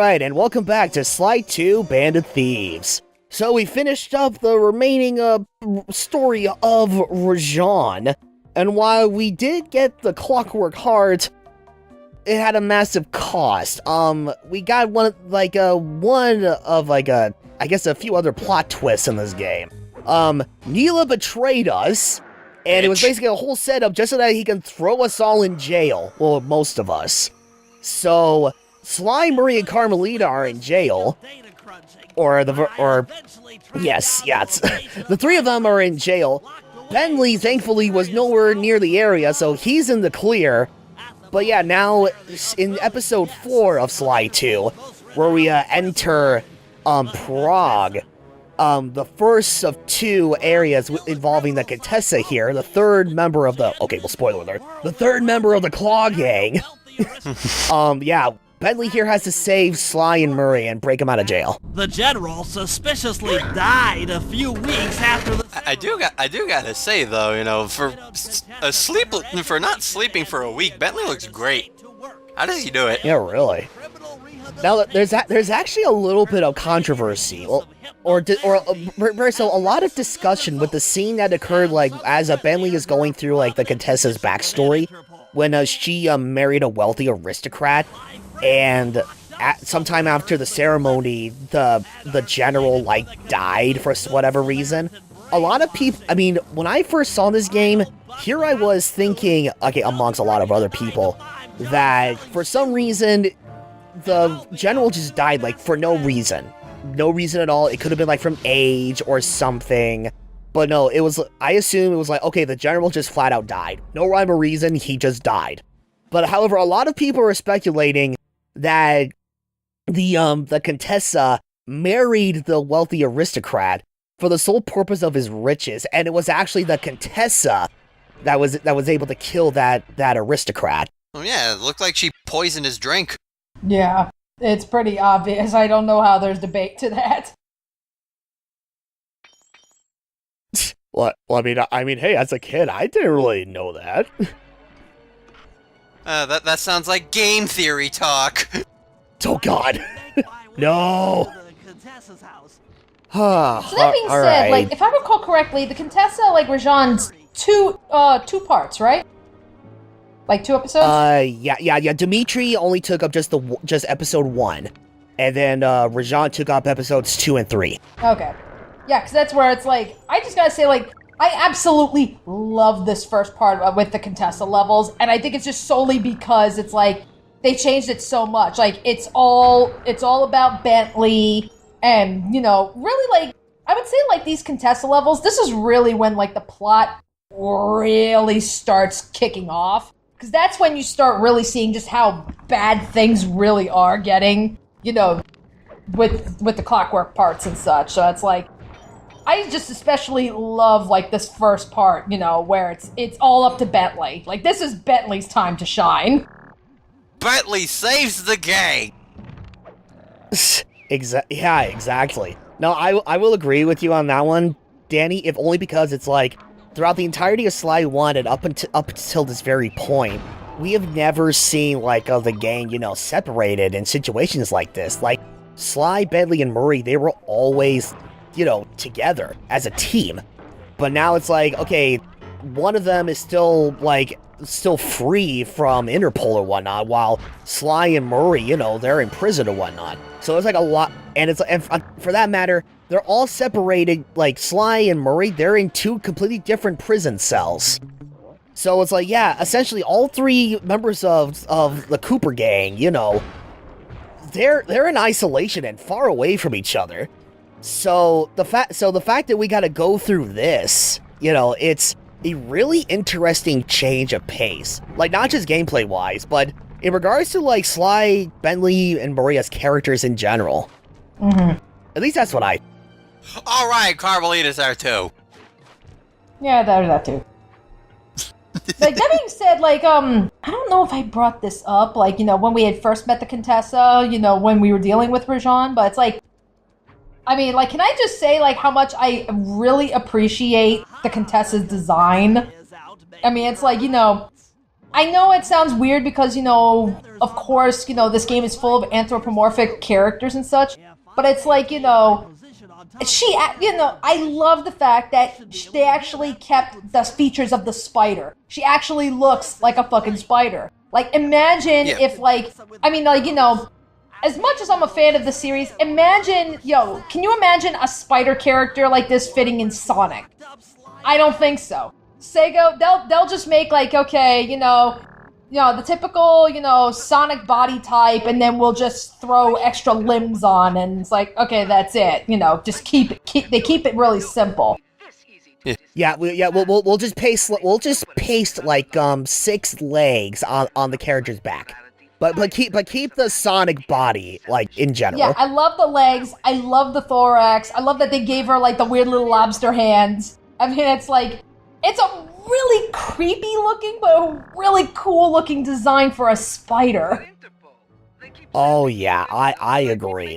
Alright, and welcome back to Sly 2 Band of Thieves. So we finished up the remaining story of Rajan, and while we did get the Clockwork Heart, it had a massive cost. We got one of I guess a few other plot twists in this game. Neela betrayed us, and it was basically a whole setup just so that he can throw us all in jail. Well, most of us. So, Sly, Murray, and Carmelita are in jail. The three of them are in jail. Bentley, thankfully, was nowhere near the area, so he's in the clear. But yeah, now, in episode 4 of Sly 2, where we enter Prague, the first of 2 areas involving the Contessa here, the third member of the... Okay, well, spoiler alert. The third member of the Claw Gang. Yeah, Bentley here has to save Sly and Murray and break him out of jail. The general suspiciously died a few weeks after the... I do gotta say though, you know, for not sleeping for a week, Bentley looks great. How does he do it? Yeah, really. Now, there's actually a little bit of controversy, so a lot of discussion with the scene that occurred, like, as Bentley is going through, like, the Contessa's backstory, when she married a wealthy aristocrat, and sometime after the ceremony, the general, like, died for whatever reason. A lot of people, I mean, when I first saw this game, here I was thinking, okay, amongst a lot of other people, that for some reason, the general just died, like, for no reason. No reason at all. It could have been, like, from age or something. But no, it was, I assume it was like, okay, the general just flat out died. No rhyme or reason, he just died. But however, a lot of people are speculating that the Contessa married the wealthy aristocrat for the sole purpose of his riches, and it was actually the Contessa that was able to kill that aristocrat. Oh yeah, it looked like she poisoned his drink. Yeah, it's pretty obvious. I don't know how there's debate to that. Well, I mean, hey, as a kid, I didn't really know that. That sounds like game theory talk. Oh God, no. So that being said, like, if I recall correctly, the Contessa, like, Rajan's two parts, right? Like 2 episodes? Yeah. Dimitri only took up just episode 1, and then Rajan took up episodes 2 and 3. Okay. Yeah, because that's where it's like, I just gotta say, like, I absolutely love this first part with the Contessa levels, and I think it's just solely because it's like, they changed it so much. Like, it's all about Bentley, and, you know, really, like, I would say, like, these Contessa levels, this is really when, like, the plot really starts kicking off. Because that's when you start really seeing just how bad things really are getting, you know, with the clockwork parts and such. So it's like, I just especially love, like, this first part, you know, where it's all up to Bentley. Like, this is Bentley's time to shine. Bentley saves the gang! Yeah, exactly. No, I will agree with you on that one, Danny, if only because it's like, throughout the entirety of Sly 1 and up until this very point, we have never seen, like, the gang, you know, separated in situations like this. Like, Sly, Bentley, and Murray, they were always, you know, together as a team. But now it's like, okay, one of them is still free from Interpol or whatnot, while Sly and Murray, you know, they're in prison or whatnot. So it's like a lot, and for that matter, they're all separated, like, Sly and Murray, they're in 2 completely different prison cells. So it's like, yeah, essentially all 3 members of the Cooper gang, you know, they're in isolation and far away from each other. So the fact that we gotta go through this, you know, it's a really interesting change of pace. Like, not just gameplay-wise, but in regards to, like, Sly, Bentley, and Murray as characters in general. Mm-hmm. At least that's what I... Alright, Carmelita's there too. Yeah, there's that too. Like, that being said, like, I don't know if I brought this up, like, you know, when we had first met the Contessa, you know, when we were dealing with Rajan, but it's like, I mean, like, can I just say, like, how much I really appreciate the Contessa's design? I mean, it's like, you know, I know it sounds weird because, of course, this game is full of anthropomorphic characters and such, but it's like, I love the fact that they actually kept the features of the spider. She actually looks like a fucking spider. Like, imagine if, as much as I'm a fan of the series, can you imagine a spider character like this fitting in Sonic? I don't think so. Sega, they'll just make the typical, Sonic body type, and then we'll just throw extra limbs on, and it's like, okay, that's it. Just keep it really simple. We'll just paste like 6 legs on the character's back. But keep the Sonic body, like, in general. Yeah, I love the legs. I love the thorax. I love that they gave her, like, the weird little lobster hands. I mean, it's a really creepy looking, but a really cool looking design for a spider. Oh, yeah, I agree.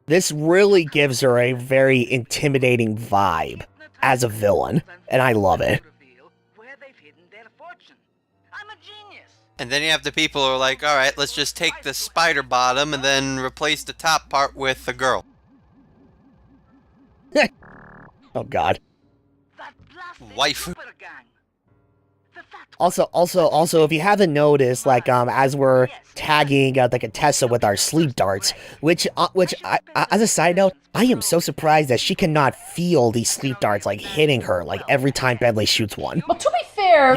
This really gives her a very intimidating vibe as a villain, and I love it. And then you have the people who are like, alright, let's just take the spider bottom and then replace the top part with a girl. Oh, God. Wife. Also, if you haven't noticed, like, as we're tagging the Contessa with our sleep darts, which as a side note, I am so surprised that she cannot feel these sleep darts, like, hitting her, like, every time Bentley shoots one. Well, to be fair,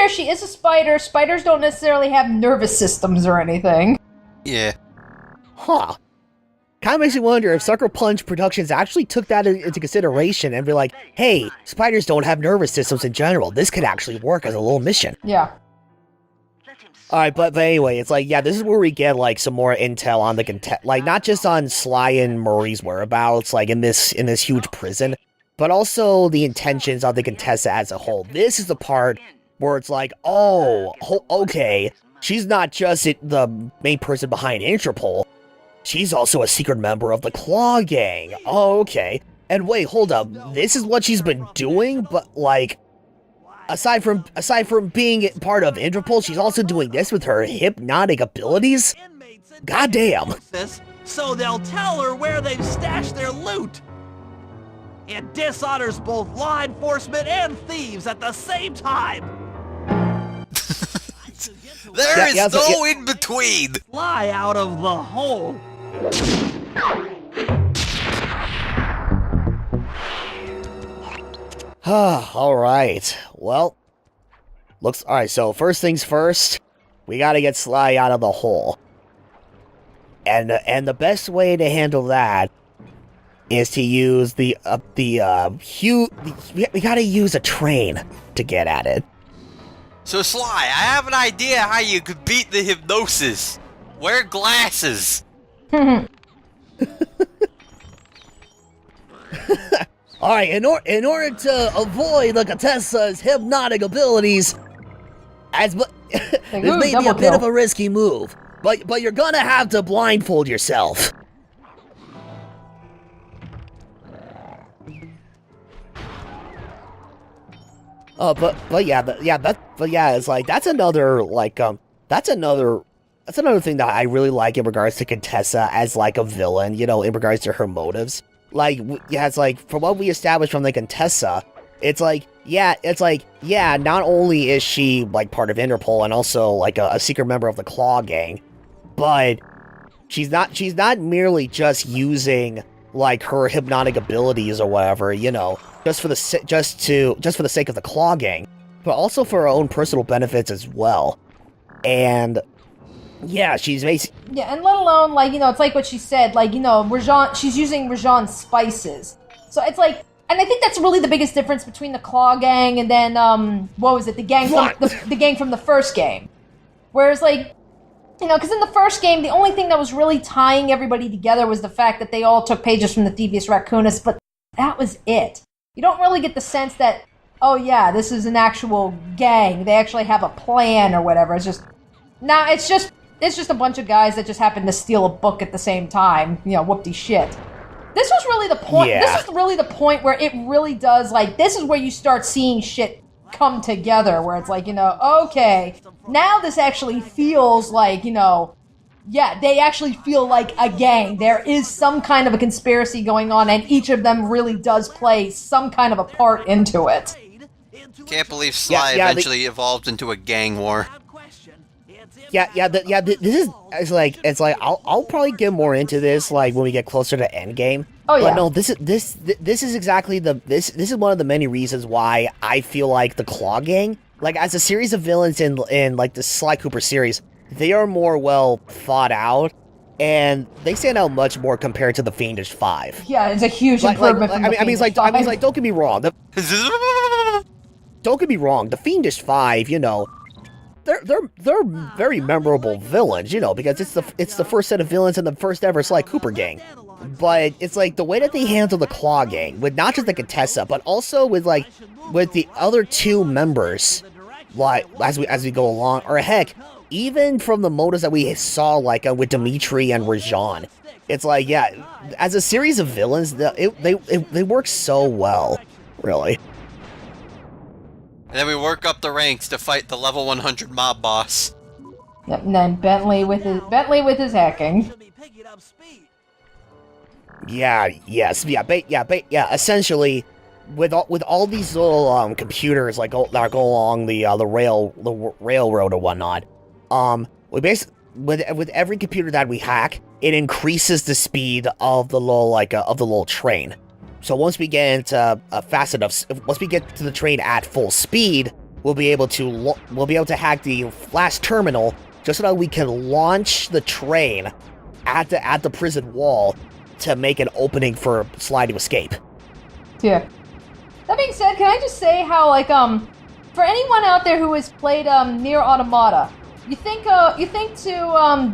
she is a spider. Spiders don't necessarily have nervous systems or anything. Yeah. Huh. Kind of makes me wonder if Sucker Punch Productions actually took that into consideration and be like, hey, spiders don't have nervous systems in general. This could actually work as a little mission. Yeah. Alright, but anyway, it's like, yeah, this is where we get, like, some more intel on the Contessa, like, not just on Sly and Murray's whereabouts, like, in this huge prison, but also the intentions of the Contessa as a whole. This is the part where it's like, oh, okay, she's not just the main person behind Interpol. She's also a secret member of the Claw Gang. Oh, okay. And wait, hold up. This is what she's been doing, but, like, aside from being part of Interpol, she's also doing this with her hypnotic abilities? Goddamn. So they'll tell her where they've stashed their loot. It dishonors both law enforcement and thieves at the same time. There is no in between. Fly out of the hole. Alright, well, alright, so first things first, we gotta get Sly out of the hole. And the best way to handle that is to use we gotta use a train to get at it. So Sly, I have an idea how you could beat the hypnosis. Wear glasses. Alright, in order to avoid the Contessa's hypnotic abilities, this may be a bit of a risky move, but you're gonna have to blindfold yourself. It's like that's another thing that I really like in regards to Contessa as, like, a villain, in regards to her motives. Like, it's like, from what we established from the Contessa, it's like, not only is she, like, part of Interpol and also, like, a secret member of the Claw Gang, but she's not merely just using, like, her hypnotic abilities or whatever, just for the sake of the Claw Gang, but also for her own personal benefits as well. And yeah, she's basically... Yeah, and let alone, like, it's like what she said, like, she's using Rajan's spices. So it's like, and I think that's really the biggest difference between the Claw Gang and then, the gang from the first game. Whereas, like, because in the first game, the only thing that was really tying everybody together was the fact that they all took pages from the Thievius Raccoonus, but that was it. You don't really get the sense that, oh yeah, this is an actual gang. They actually have a plan or whatever. It's just a bunch of guys that just happen to steal a book at the same time. Whoop-de shit. This was really the point. Yeah. This is really the point where it really does, like, this is where you start seeing shit come together, where it's like, okay, now this actually feels like, yeah, they actually feel like a gang. There is some kind of a conspiracy going on, and each of them really does play some kind of a part into it. Can't believe Sly eventually evolved into a gang war. This is it's like I'll probably get more into this like when we get closer to Endgame. Oh yeah. But no, this is exactly this is one of the many reasons why I feel like the Claw Gang, like as a series of villains in like the Sly Cooper series, they are more well thought out, and they stand out much more compared to the Fiendish Five. Yeah, it's a huge improvement. I mean, don't get me wrong. Don't get me wrong. The Fiendish Five, they're very memorable villains, because it's the first set of villains in the first ever Sly Cooper gang. But it's like the way that they handle the Claw Gang, with not just the Contessa, but also with the other two members, like as we go along, or heck, even from the motives that we saw, like with Dimitri and Rajan. It's like, yeah, as a series of villains, they work so well, really. And then we work up the ranks to fight the level 100 mob boss. Yep, and then Bentley with his hacking. Essentially, with all these little computers that go along the railroad or whatnot, we basically with every computer that we hack, it increases the speed of the little train. So once we get into once we get to the train at full speed, we'll be able to hack the last terminal just so that we can launch the train at the prison wall to make an opening for Sly to escape. Yeah. That being said, can I just say how for anyone out there who has played Nier Automata, you think to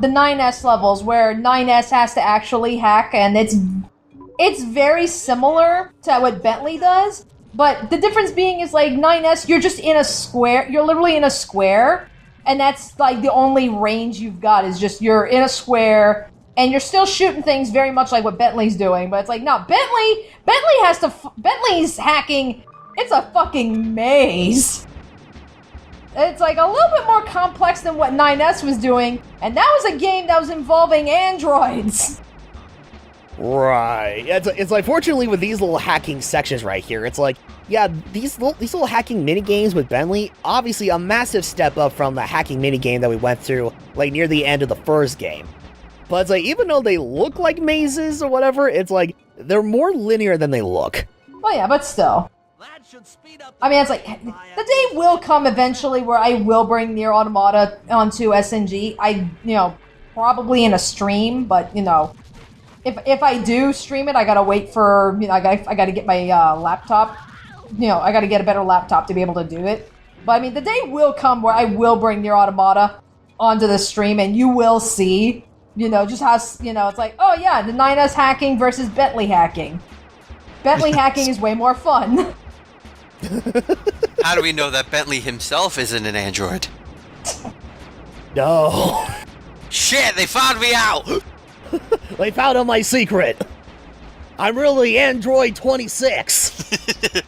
the 9S levels where 9S has to actually hack, and it's very similar to what Bentley does, but the difference being is 9S, you're just in a square. You're literally in a square, and that's the only range you've got is just you're in a square, and you're still shooting things very much like what Bentley's doing. But it's no, Bentley's hacking. It's a fucking maze. It's a little bit more complex than what 9S was doing, and that was a game that was involving androids. Right. It's like, fortunately with these little hacking sections right here, it's like, yeah, these little hacking minigames with Bentley, obviously a massive step up from the hacking minigame that we went through near the end of the first game. But it's even though they look like mazes or whatever, it's they're more linear than they look. Well, yeah, but still. I mean, it's the day will come eventually where I will bring Nier Automata onto SNG. Probably in a stream, but if I do stream it, I gotta wait for I gotta get my laptop. I gotta get a better laptop to be able to do it. But I mean, the day will come where I will bring Nier Automata onto the stream, and you will see. Just how it's oh yeah, the 9S hacking versus Bentley hacking. Bentley hacking is way more fun. How do we know that Bentley himself isn't an android? No. Shit, they found me out! They found out my secret. I'm really Android 26.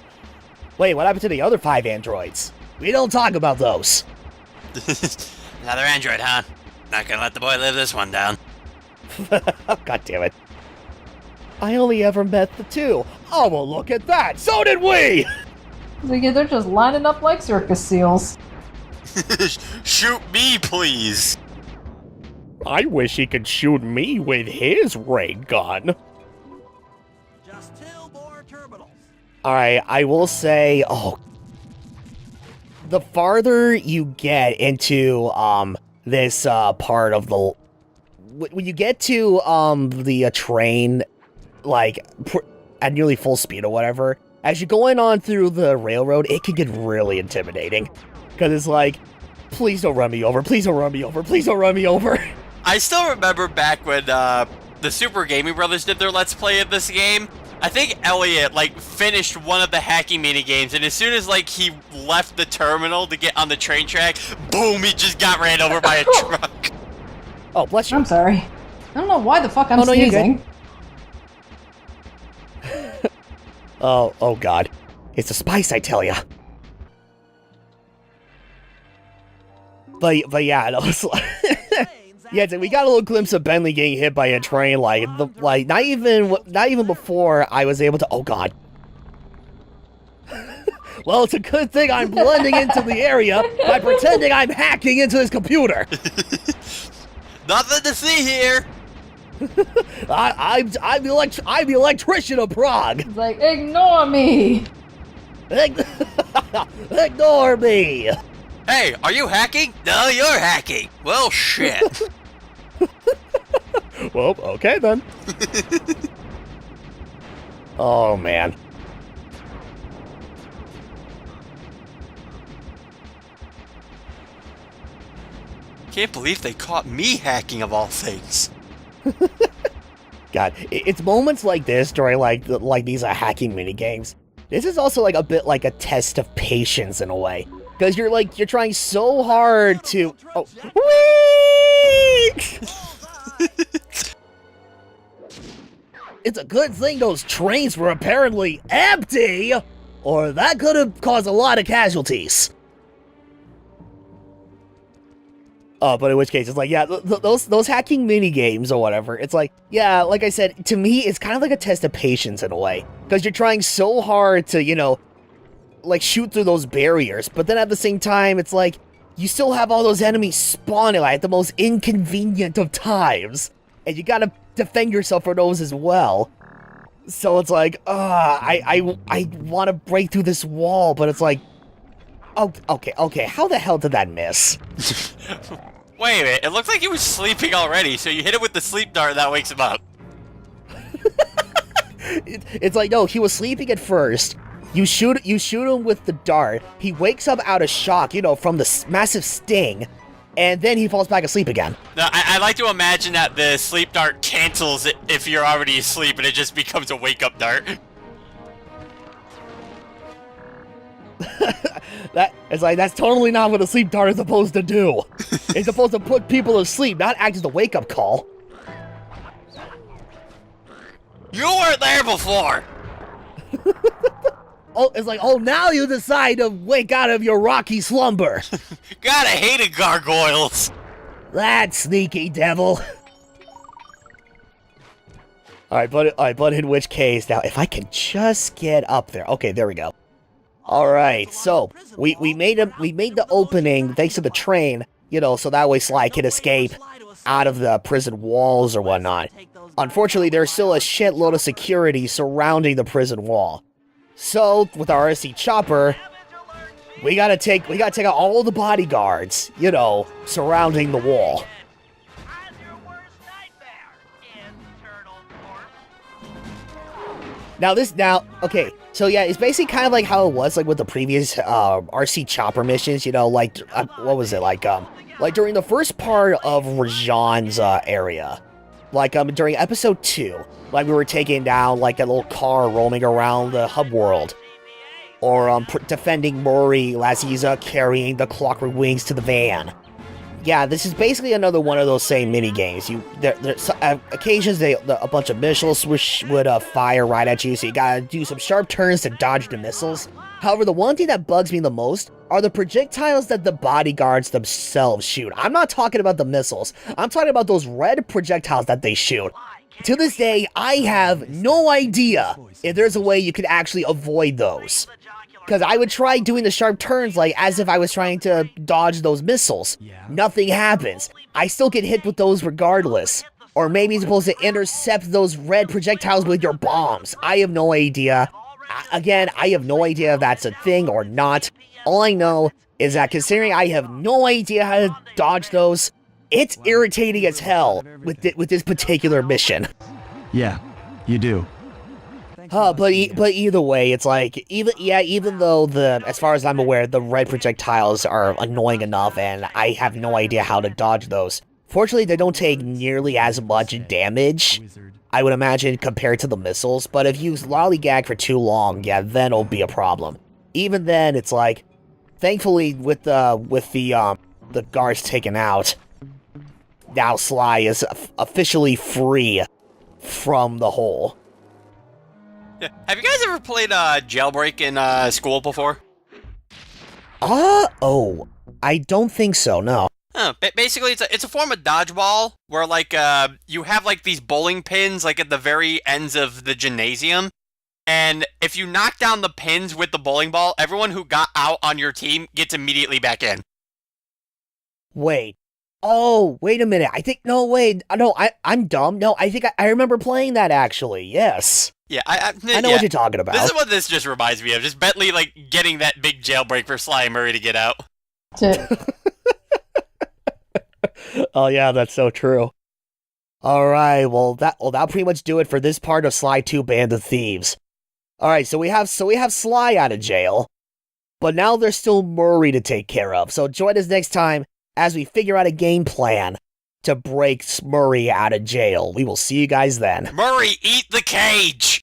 Wait, what happened to the other 5 androids? We don't talk about those. Another android, huh? Not gonna let the boy live this one down. God damn it. I only ever met the 2. Oh, well, look at that. So did we! They're just lining up like circus seals. Shoot me, please. I wish he could shoot me with his ray gun. Just 2 more terminals. Alright, I will say, the farther you get into, this, part of the... When you get to, the train, at nearly full speed or whatever, as you're going on through the railroad, it can get really intimidating. Because it's please don't run me over, please don't run me over, please don't run me over. I still remember back when the Super Gaming Brothers did their Let's Play of this game. I think Elliot, finished one of the hacking minigames, and as soon as, he left the terminal to get on the train track, boom, he just got ran over by a truck. Oh, bless you. I'm sorry. I don't know why the fuck I'm sneezing. Oh, God. It's the spice, I tell ya. but yeah, no, yeah, we got a little glimpse of Bentley getting hit by a train, like not even before I was able to. Oh God. Well, it's a good thing I'm blending into the area by pretending I'm hacking into his computer. Nothing to see here. I'm the electrician of Prague. It's like, ignore me. Ignore me. Hey, are you hacking? No, you're hacking. Well, shit. Well, okay then. Oh man. Can't believe they caught me hacking of all things. God, it's moments like this during like these hacking mini games. This is also like a bit like a test of patience in a way, because you're trying so hard to. Oh, whee! It's a good thing those trains were apparently empty, or that could have caused a lot of casualties. But in which case, it's like, yeah, those hacking mini games or whatever, it's like, yeah, like I said, to me, it's kind of like a test of patience in a way. Because you're trying so hard to, you know, like, shoot through those barriers. But then at the same time, it's like, you still have all those enemies spawning like, at the most inconvenient of times. And you gotta defend yourself for those as well. So it's like, I want to break through this wall, but it's like, oh, okay, how the hell did that miss? Wait a minute, it looks like he was sleeping already, so you hit him with the sleep dart that wakes him up. It's like, no, he was sleeping at first. You shoot him with the dart. He wakes up out of shock, you know, from the massive sting, and then he falls back asleep again. Now, I like to imagine that the sleep dart cancels it if you're already asleep, and it just becomes a wake-up dart. That's totally not what a sleep dart is supposed to do. It's supposed to put people to sleep, not act as a wake-up call. You weren't there before! Oh, it's like, oh, now you decide to wake out of your rocky slumber. God, I hated gargoyles. That sneaky devil. Alright, but in which case, now, if I can just get up there. Okay, there we go. Alright, so, we made the opening thanks to the train, you know, so that way Sly can escape out of the prison walls or whatnot. Unfortunately, there's still a shitload of security surrounding the prison wall. So, with our RC chopper, we gotta take out all the bodyguards, you know, surrounding the wall. Okay, so yeah, it's basically kind of like how it was, like, with the previous, RC chopper missions, you know, like, what was it, like during the first part of Rajan's, area. Like, during episode 2, like, we were taking down, like, a little car roaming around the hub world. Or, defending Murray as he's, carrying the clockwork wings to the van. Yeah, this is basically another one of those same mini-games. There's occasions a bunch of missiles would fire right at you, so you gotta do some sharp turns to dodge the missiles. However, the one thing that bugs me the most are the projectiles that the bodyguards themselves shoot. I'm not talking about the missiles. I'm talking about those red projectiles that they shoot. To this day, I have no idea if there's a way you could actually avoid those. Because I would try doing the sharp turns like as if I was trying to dodge those missiles. Nothing happens. I still get hit with those regardless. Or maybe you're supposed to intercept those red projectiles with your bombs. I have no idea. Again, I have no idea if that's a thing or not. All I know is that considering I have no idea how to dodge those, it's irritating as hell with this particular mission. Yeah, you do. But either way, it's like, even though as far as I'm aware, the red projectiles are annoying enough and I have no idea how to dodge those. Fortunately, they don't take nearly as much damage, I would imagine, compared to the missiles, but if you lollygag for too long, yeah, then it'll be a problem. Even then, it's like, thankfully, with the guards taken out, now Sly is officially free from the hole. Yeah. Have you guys ever played Jailbreak in school before? Oh, I don't think so, no. Basically, it's a form of dodgeball where like you have like these bowling pins like at the very ends of the gymnasium, and if you knock down the pins with the bowling ball, everyone who got out on your team gets immediately back in. Wait. Oh, wait a minute. I think no, wait. No, I'm dumb. No, I think I remember playing that actually. Yes. Yeah, I know what you're talking about. This is what this just reminds me of. Just Bentley like getting that big jailbreak for Sly and Murray to get out. Oh yeah, that's so true. All right, well that'll pretty much do it for this part of Sly 2 Band of Thieves. All right, so we have Sly out of jail, but now there's still Murray to take care of. So join us next time as we figure out a game plan to break Murray out of jail. We will see you guys then. Murray, eat the cage!